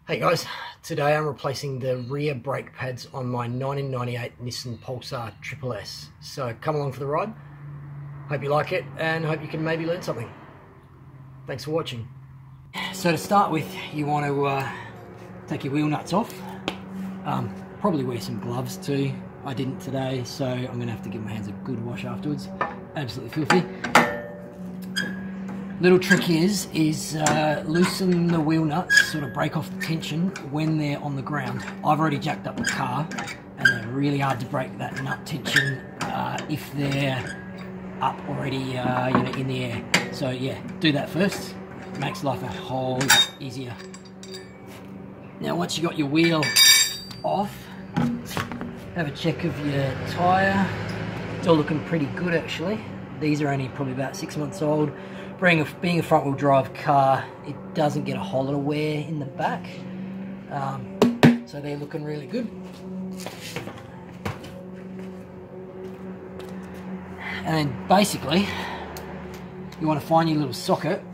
Hey guys, today I'm replacing the rear brake pads on my 1998 Nissan Pulsar SSS. So come along for the ride. Hope you like it and hope you can maybe learn something. Thanks for watching. So to start with, you want to take your wheel nuts off. Probably wear some gloves too. I didn't today, so I'm going to have to give my hands a good wash afterwards. Absolutely filthy. Little trick is loosen the wheel nuts, sort of break off the tension when they're on the ground. I've already jacked up the car and they're really hard to break that nut tension if they're up already in the air. So yeah, do that first. Makes life a whole lot easier. Now once you got your wheel off, have a check of your tyre. It's all looking pretty good actually. These are only probably about 6 months old. Being a front wheel drive car, it doesn't get a whole lot of wear in the back. So they're looking really good. And then basically, you want to find your little socket.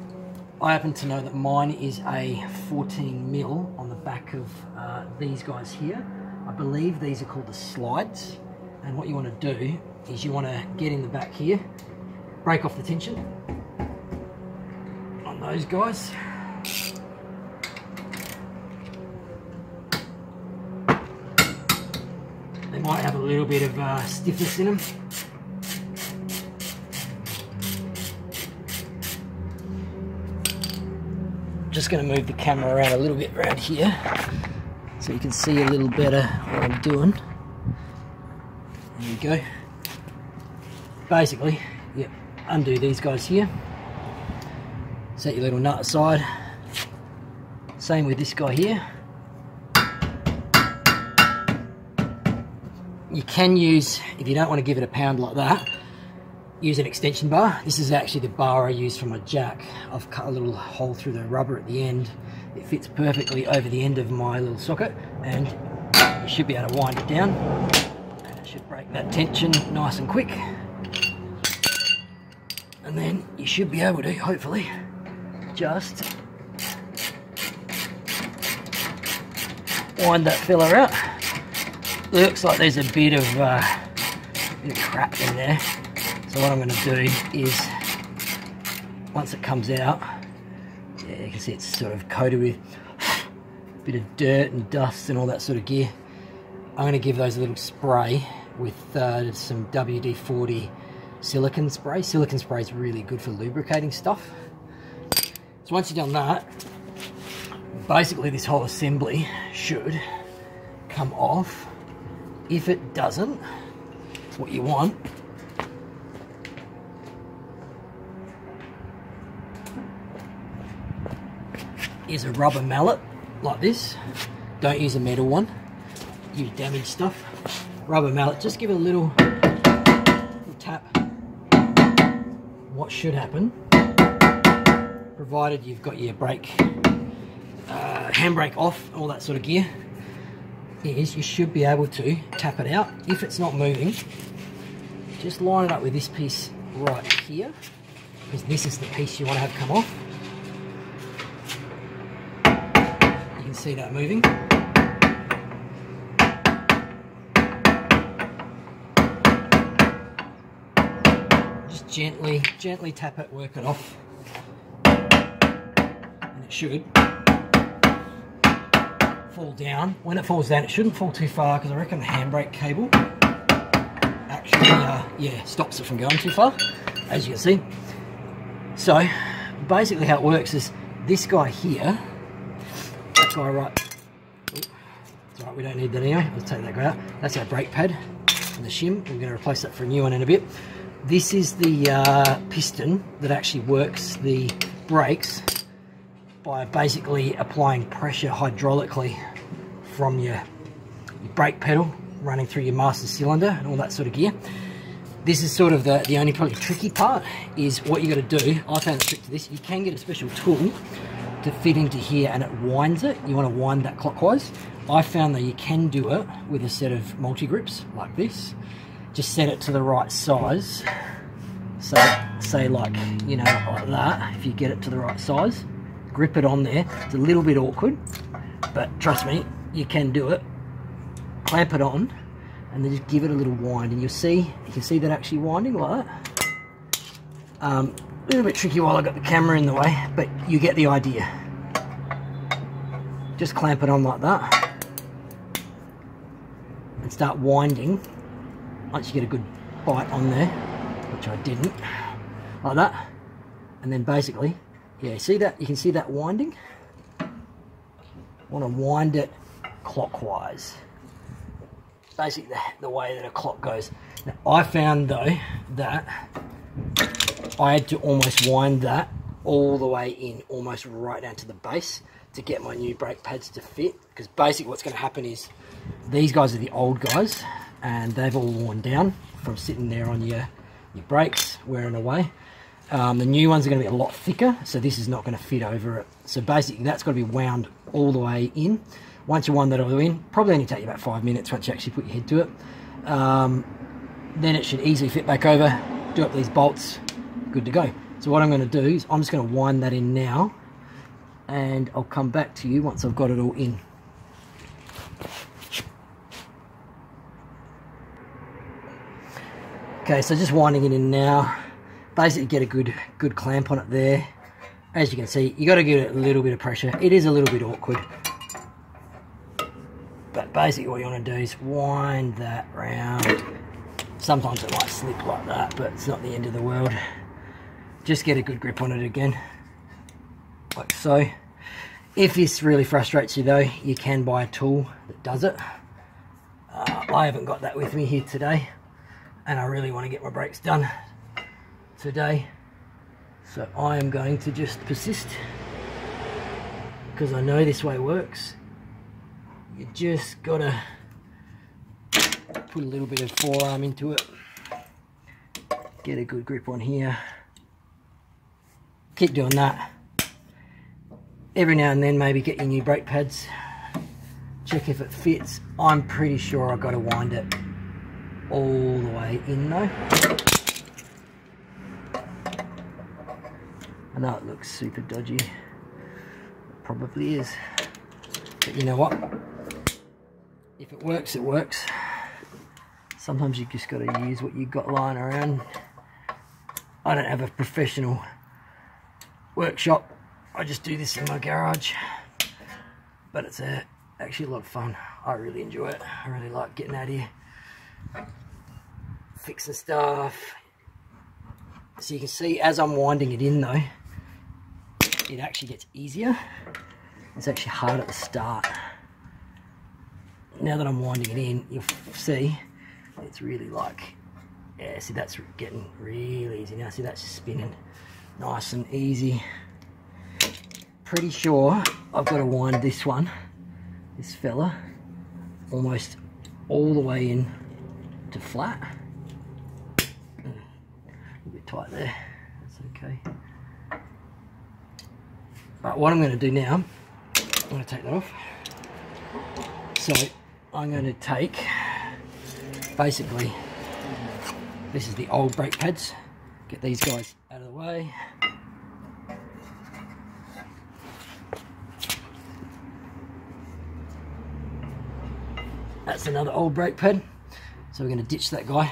I happen to know that mine is a 14mm on the back of these guys here. I believe these are called the slides. And what you want to do is you want to get in the back here, break off the tension on those guys. They might have a little bit of stiffness in them. Just going to move the camera around a little bit around here so you can see a little better what I'm doing. There we go. Basically, yeah, undo these guys here. Set your little nut aside. Same with this guy here. You can use, if you don't want to give it a pound like that, use an extension bar. This is actually the bar I use for my jack. I've cut a little hole through the rubber at the end. It fits perfectly over the end of my little socket, and you should be able to wind it down. And it should break that tension nice and quick. And then you should be able to, hopefully, just wind that filler out. Looks like there's a bit of crap in there. So what I'm going to do is, once it comes out, yeah, you can see it's sort of coated with a bit of dirt and dust and all that sort of gear. I'm going to give those a little spray with some WD-40 silicone spray. Silicone spray is really good for lubricating stuff. So once you've done that, basically this whole assembly should come off. If it doesn't, what you want is a rubber mallet like this. Don't use a metal one. Use damaged stuff. Rubber mallet, just give it a little tap. What should happen, provided you've got your brake, handbrake off, all that sort of gear, is you should be able to tap it out. If it's not moving, just line it up with this piece right here, because this is the piece you want to have come off. You can see that moving. Just gently tap it, work it off, and it should fall down. When it falls down, it shouldn't fall too far, because I reckon the handbrake cable actually stops it from going too far, as you can see. So basically how it works is this guy here, that guy right, it's alright, we don't need that anyway, let's take that guy out. That's our brake pad and the shim. We're going to replace that for a new one in a bit. This is the piston that actually works the brakes by basically applying pressure hydraulically from your brake pedal running through your master cylinder and all that sort of gear. This is sort of the only probably tricky part, is what you got to do. I found the trick to this. You can get a special tool to fit into here and it winds it. You want to wind that clockwise. I found that you can do it with a set of multi-grips like this. Just set it to the right size. So say like, you know, like that. If you get it to the right size, grip it on there. It's a little bit awkward, but trust me, you can do it. Clamp it on and then just give it a little wind, and you'll see, you can see that actually winding like that. A little bit tricky while I got the camera in the way, but you get the idea. Just clamp it on like that and start winding once you get a good bite on there, which I didn't, like that. And then basically, yeah, see that? You can see that winding? Want to wind it clockwise. Basically the way that a clock goes. Now, I found though that I had to almost wind that all the way in, almost right down to the base, to get my new brake pads to fit. Because basically what's going to happen is, these guys are the old guys, and they've all worn down from sitting there on your brakes, wearing away. The new ones are going to be a lot thicker, so this is not going to fit over it. So basically that's got to be wound all the way in. Once you wind that all the way in, probably only take you about 5 minutes once you actually put your head to it. Then it should easily fit back over, do up these bolts, good to go. So what I'm going to do is I'm just going to wind that in now, and I'll come back to you once I've got it all in. Okay, so just winding it in now. Basically get a good clamp on it there. As you can see, you got to give it a little bit of pressure. It is a little bit awkward, but basically what you want to do is wind that round. Sometimes it might slip like that, but it's not the end of the world. Just get a good grip on it again, like so. If this really frustrates you though, you can buy a tool that does it. I haven't got that with me here today, and I really want to get my brakes done today, so I am going to just persist, because I know this way works. You just gotta put a little bit of forearm into it, get a good grip on here, keep doing that. Every now and then maybe get your new brake pads, check if it fits. I'm pretty sure I've got to wind it all the way in though. I know it looks super dodgy, it probably is, but you know what, if it works, it works. Sometimes you just got to use what you've got lying around. I don't have a professional workshop, I just do this in my garage, but it's actually a lot of fun. I really enjoy it. I really like getting out here, fixing stuff. So you can see as I'm winding it in though, it actually gets easier. It's actually hard at the start. Now that I'm winding it in, you'll see it's really like, yeah, see that's getting really easy now. See, that's just spinning nice and easy. Pretty sure I've got to wind this one, this fella, almost all the way in to flat. A bit tight there, that's okay. But what I'm going to do now, I'm going to take that off. So I'm going to take, basically, this is the old brake pads. Get these guys out of the way. That's another old brake pad. So we're going to ditch that guy.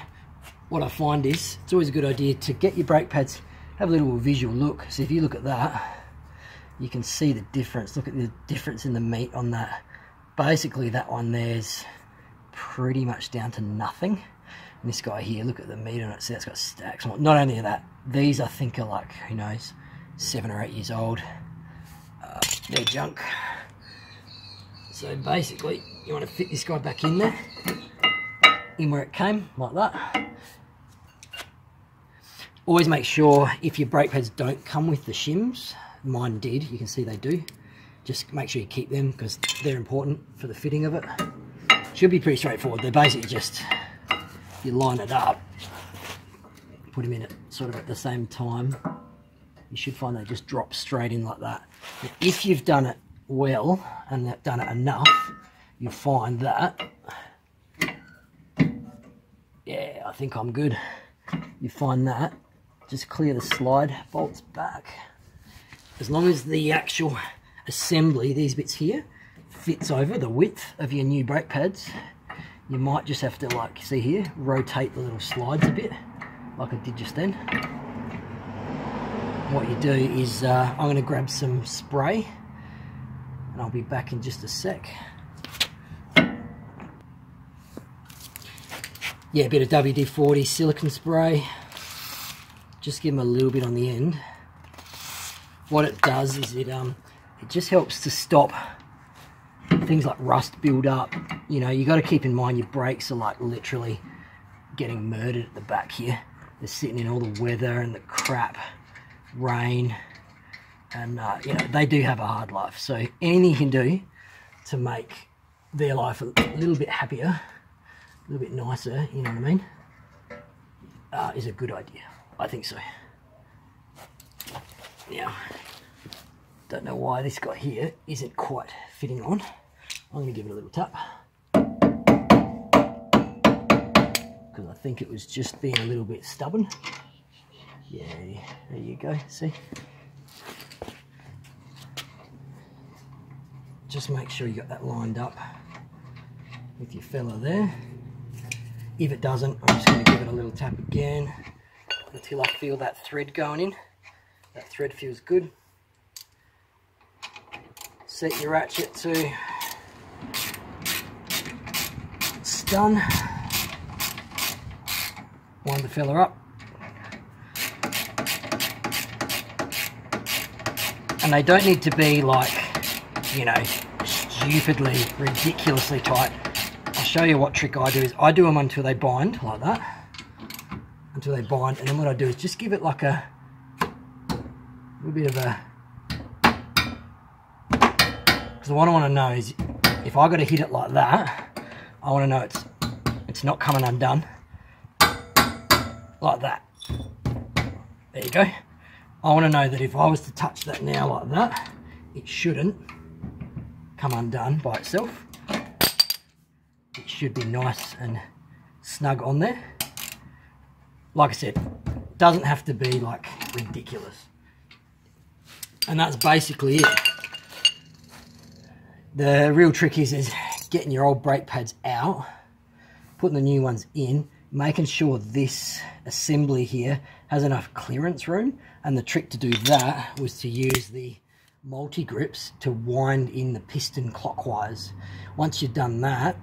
What I find is, it's always a good idea to get your brake pads, have a little visual look. So if you look at that, you can see the difference. Look at the difference in the meat on that. Basically that one there's pretty much down to nothing. And this guy here, look at the meat on it. See, it's got stacks. Not only that, these I think are like, who knows, 7 or 8 years old. They're junk. So basically you want to fit this guy back in there, in where it came, like that. Always make sure if your brake pads don't come with the shims, mine did, you can see they do, just make sure you keep them because they're important for the fitting of it. Should be pretty straightforward. They're basically just, you line it up, put them in it sort of at the same time, you should find they just drop straight in like that. Now, if you've done it well and done it enough, you'll find that, yeah, I think I'm good. You find that, just clear the slide bolts back. As long as the actual assembly, these bits here, fits over the width of your new brake pads, you might just have to, like, see here, rotate the little slides a bit, like I did just then. What you do is, I'm going to grab some spray, and I'll be back in just a sec. Yeah, a bit of WD-40 silicone spray. Just give them a little bit on the end. What it does is it just helps to stop things like rust build up. You know, you got to keep in mind your brakes are like literally getting murdered at the back here. They're sitting in all the weather and the crap, rain, and you know, they do have a hard life. So anything you can do to make their life a little bit happier, a little bit nicer, you know what I mean, is a good idea. I think so. Now, don't know why this guy here isn't quite fitting on. I'm going to give it a little tap, because I think it was just being a little bit stubborn. Yeah, there you go, see? Just make sure you got that lined up with your fella there. If it doesn't, I'm just going to give it a little tap again until I feel that thread going in. That thread feels good. Set your ratchet to stun. Wind the fella up. And they don't need to be like, you know, stupidly, ridiculously tight. I'll show you what trick I do is I do them until they bind, like that. Until they bind, and then what I do is just give it like a little bit of a... Because what I want to know is, if I got to hit it like that, I want to know it's not coming undone. Like that. There you go. I want to know that if I was to touch that now like that, it shouldn't come undone by itself. It should be nice and snug on there. Like I said, doesn't have to be like ridiculous. And that's basically it. The real trick is getting your old brake pads out, putting the new ones in, making sure this assembly here has enough clearance room. And the trick to do that was to use the multi-grips to wind in the piston clockwise. Once you've done that,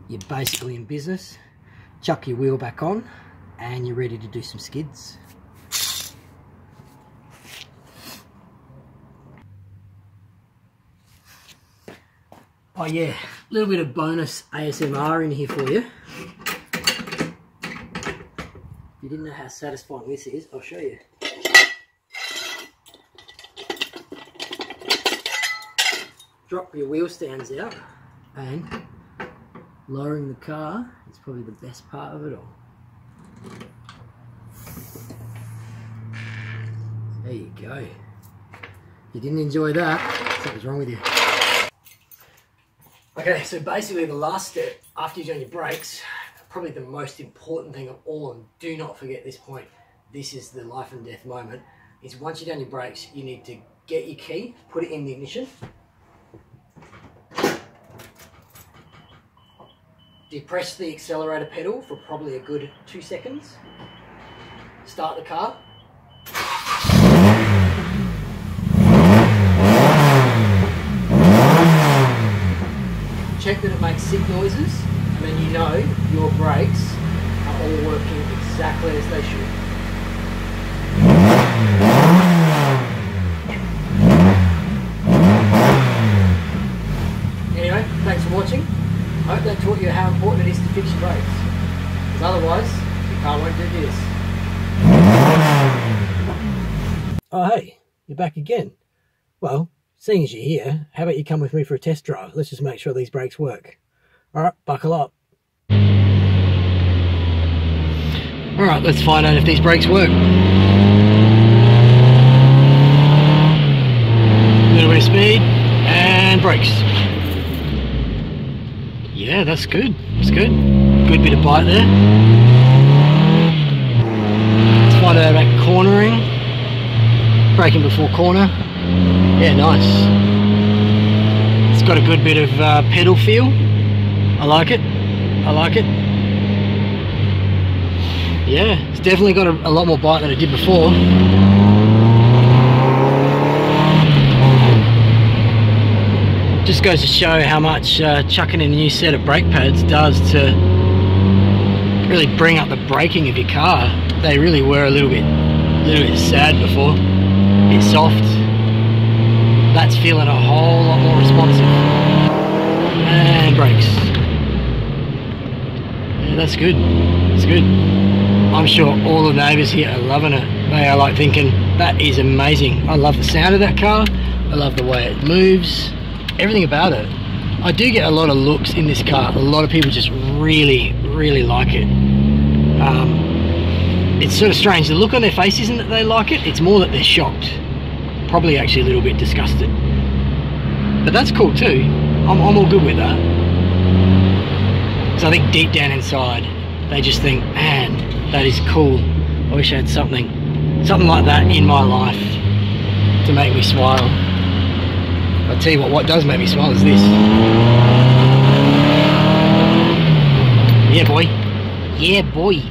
you're basically in business. Chuck your wheel back on and you're ready to do some skids. Oh yeah, a little bit of bonus ASMR in here for you. If you didn't know how satisfying this is, I'll show you. Drop your wheel stands out, and lowering the car is probably the best part of it all. There you go. If you didn't enjoy that, something's wrong with you. Okay, so basically the last step after you've done your brakes, probably the most important thing of all, and do not forget this point, this is the life and death moment, is once you've done your brakes, you need to get your key, put it in the ignition, depress the accelerator pedal for probably a good 2 seconds, start the car, check that it makes sick noises, and then you know your brakes are all working exactly as they should. Anyway, thanks for watching. I hope that taught you how important it is to fix your brakes, because otherwise your car won't do this. Oh hey, you're back again. Well, seeing as you're here, how about you come with me for a test drive? Let's just make sure these brakes work. Alright, buckle up. Alright, let's find out if these brakes work. A little bit of speed, and brakes. Yeah, that's good. That's good. Good bit of bite there. Let's find out about cornering. Braking before corner. Yeah, nice. It's got a good bit of pedal feel. I like it. I like it. Yeah, it's definitely got a lot more bite than it did before. Just goes to show how much chucking in a new set of brake pads does to really bring up the braking of your car. They really were a little bit sad before, a bit soft. That's feeling a whole lot more responsive. And brakes. Yeah, that's good. It's good. I'm sure all the neighbours here are loving it. They are like thinking, that is amazing. I love the sound of that car. I love the way it moves. Everything about it. I do get a lot of looks in this car. A lot of people just really like it. It's sort of strange. The look on their face isn't that they like it. It's more that they're shocked. Probably actually a little bit disgusted. But that's cool too. I'm all good with that. So I think deep down inside, they just think, man, that is cool. I wish I had something like that in my life to make me smile. I'll tell you what does make me smile is this. Yeah, boy. Yeah, boy.